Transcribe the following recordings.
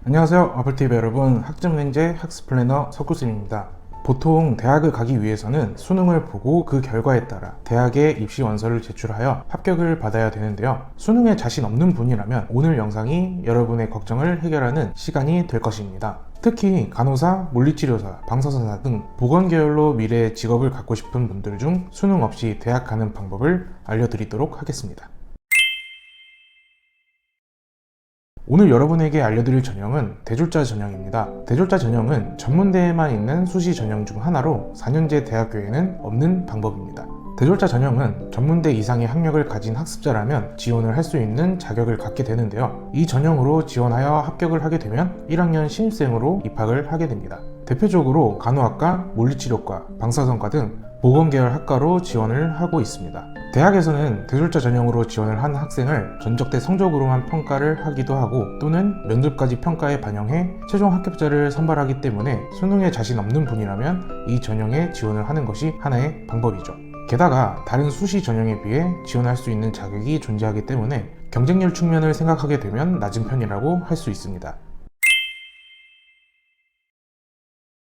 안녕하세요. 아플TV 여러분, 학점은행제 학습플래너 석구쌤입니다. 보통 대학을 가기 위해서는 수능을 보고 그 결과에 따라 대학의 입시 원서를 제출하여 합격을 받아야 되는데요. 수능에 자신 없는 분이라면 오늘 영상이 여러분의 걱정을 해결하는 시간이 될 것입니다. 특히 간호사, 물리치료사, 방사선사 등 보건계열로 미래의 직업을 갖고 싶은 분들 중 수능 없이 대학 가는 방법을 알려드리도록 하겠습니다. 오늘 여러분에게 알려드릴 전형은 대졸자 전형입니다. 대졸자 전형은 전문대에만 있는 수시 전형 중 하나로 4년제 대학교에는 없는 방법입니다. 대졸자 전형은 전문대 이상의 학력을 가진 학습자라면 지원을 할 수 있는 자격을 갖게 되는데요. 이 전형으로 지원하여 합격을 하게 되면 1학년 신입생으로 입학을 하게 됩니다. 대표적으로 간호학과, 물리치료과, 방사선과 등 보건계열 학과로 지원을 하고 있습니다. 대학에서는 대졸자 전형으로 지원을 한 학생을 전적대 성적으로만 평가를 하기도 하고 또는 면접까지 평가에 반영해 최종 합격자를 선발하기 때문에 수능에 자신 없는 분이라면 이 전형에 지원을 하는 것이 하나의 방법이죠. 게다가 다른 수시 전형에 비해 지원할 수 있는 자격이 존재하기 때문에 경쟁률 측면을 생각하게 되면 낮은 편이라고 할 수 있습니다.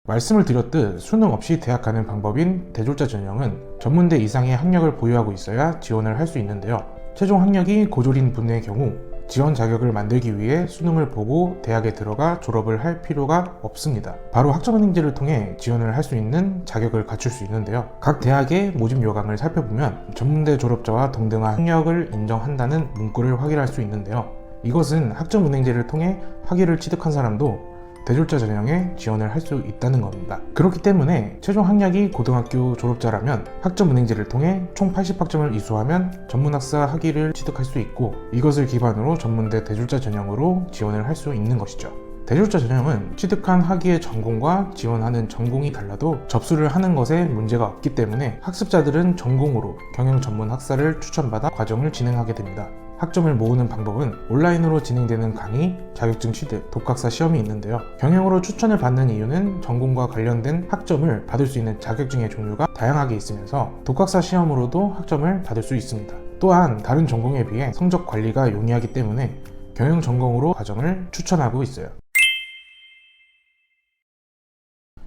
말씀을 드렸듯 수능 없이 대학 가는 방법인 대졸자 전형은 전문대 이상의 학력을 보유하고 있어야 지원을 할 수 있는데요. 최종 학력이 고졸인 분의 경우 지원 자격을 만들기 위해 수능을 보고 대학에 들어가 졸업을 할 필요가 없습니다. 바로 학점은행제를 통해 지원을 할 수 있는 자격을 갖출 수 있는데요. 각 대학의 모집 요강을 살펴보면 전문대 졸업자와 동등한 학력을 인정한다는 문구를 확인할 수 있는데요. 이것은 학점은행제를 통해 학위를 취득한 사람도 대졸자 전형에 지원을 할 수 있다는 겁니다. 그렇기 때문에 최종 학력이 고등학교 졸업자라면 학점은행제를 통해 총 80학점을 이수하면 전문학사 학위를 취득할 수 있고 이것을 기반으로 전문대 대졸자 전형으로 지원을 할 수 있는 것이죠. 대졸자 전형은 취득한 학위의 전공과 지원하는 전공이 달라도 접수를 하는 것에 문제가 없기 때문에 학습자들은 전공으로 경영 전문 학사를 추천받아 과정을 진행하게 됩니다. 학점을 모으는 방법은 온라인으로 진행되는 강의, 자격증 취득, 독학사 시험이 있는데요. 경영으로 추천을 받는 이유는 전공과 관련된 학점을 받을 수 있는 자격증의 종류가 다양하게 있으면서 독학사 시험으로도 학점을 받을 수 있습니다. 또한 다른 전공에 비해 성적 관리가 용이하기 때문에 경영 전공으로 과정을 추천하고 있어요.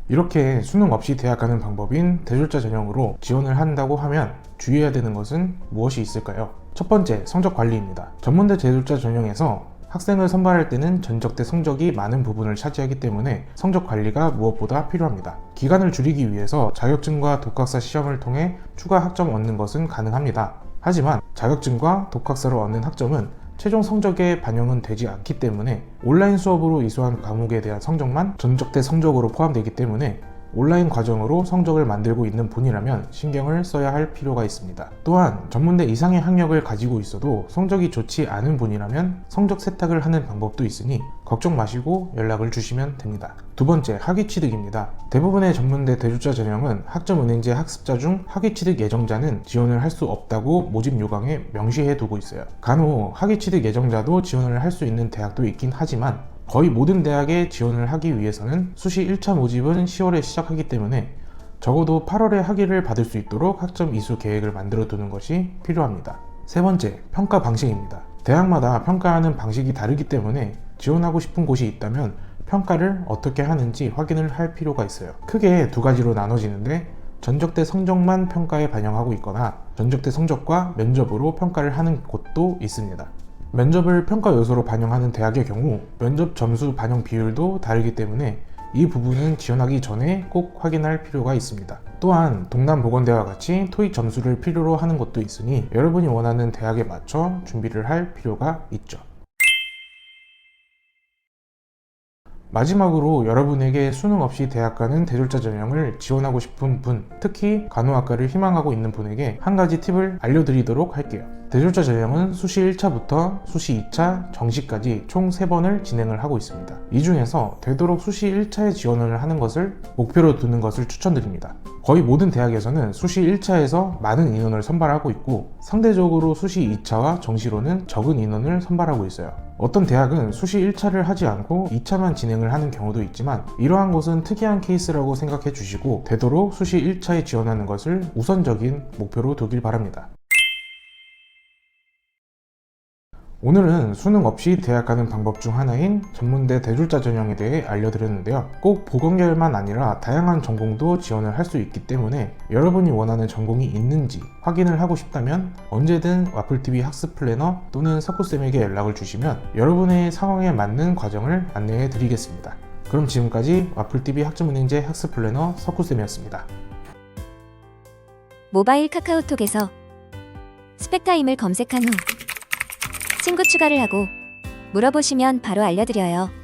이렇게 수능 없이 대학 가는 방법인 대졸자 전형으로 지원을 한다고 하면 주의해야 되는 것은 무엇이 있을까요? 첫 번째, 성적 관리입니다. 전문대 대졸자 전형에서 학생을 선발할 때는 전적대 성적이 많은 부분을 차지하기 때문에 성적 관리가 무엇보다 필요합니다. 기간을 줄이기 위해서 자격증과 독학사 시험을 통해 추가 학점 얻는 것은 가능합니다. 하지만 자격증과 독학사로 얻는 학점은 최종 성적에 반영은 되지 않기 때문에 온라인 수업으로 이수한 과목에 대한 성적만 전적대 성적으로 포함되기 때문에 온라인 과정으로 성적을 만들고 있는 분이라면 신경을 써야 할 필요가 있습니다. 또한 전문대 이상의 학력을 가지고 있어도 성적이 좋지 않은 분이라면 성적 세탁을 하는 방법도 있으니 걱정 마시고 연락을 주시면 됩니다. 두 번째, 학위 취득입니다. 대부분의 전문대 대졸자 전형은 학점은행제 학습자 중 학위 취득 예정자는 지원을 할 수 없다고 모집 요강에 명시해 두고 있어요. 간혹 학위 취득 예정자도 지원을 할 수 있는 대학도 있긴 하지만 거의 모든 대학에 지원을 하기 위해서는 수시 1차 모집은 10월에 시작하기 때문에 적어도 8월에 학위를 받을 수 있도록 학점 이수 계획을 만들어 두는 것이 필요합니다. 세 번째, 평가 방식입니다. 대학마다 평가하는 방식이 다르기 때문에 지원하고 싶은 곳이 있다면 평가를 어떻게 하는지 확인을 할 필요가 있어요. 크게 두 가지로 나눠지는데 전적대 성적만 평가에 반영하고 있거나 전적대 성적과 면접으로 평가를 하는 곳도 있습니다. 면접을 평가 요소로 반영하는 대학의 경우 면접 점수 반영 비율도 다르기 때문에 이 부분은 지원하기 전에 꼭 확인할 필요가 있습니다. 또한 동남보건대와 같이 토익 점수를 필요로 하는 곳도 있으니 여러분이 원하는 대학에 맞춰 준비를 할 필요가 있죠. 마지막으로 여러분에게 수능 없이 대학 가는 대졸자 전형을 지원하고 싶은 분, 특히 간호학과를 희망하고 있는 분에게 한 가지 팁을 알려드리도록 할게요. 대졸자 전형은 수시 1차부터 수시 2차, 정시까지 총 3번을 진행을 하고 있습니다. 이 중에서 되도록 수시 1차에 지원을 하는 것을 목표로 두는 것을 추천드립니다. 거의 모든 대학에서는 수시 1차에서 많은 인원을 선발하고 있고 상대적으로 수시 2차와 정시로는 적은 인원을 선발하고 있어요. 어떤 대학은 수시 1차를 하지 않고 2차만 진행을 하는 경우도 있지만 이러한 것은 특이한 케이스라고 생각해 주시고 되도록 수시 1차에 지원하는 것을 우선적인 목표로 두길 바랍니다. 오늘은 수능 없이 대학 가는 방법 중 하나인 전문대 대졸자 전형에 대해 알려드렸는데요. 꼭 보건계열만 아니라 다양한 전공도 지원을 할 수 있기 때문에 여러분이 원하는 전공이 있는지 확인을 하고 싶다면 언제든 와플TV 학습 플래너 또는 석구쌤에게 연락을 주시면 여러분의 상황에 맞는 과정을 안내해 드리겠습니다. 그럼 지금까지 와플TV 학점은행제 학습 플래너 석구쌤이었습니다. 모바일 카카오톡에서 스펙타임을 검색한 후 친구 추가를 하고 물어보시면 바로 알려드려요.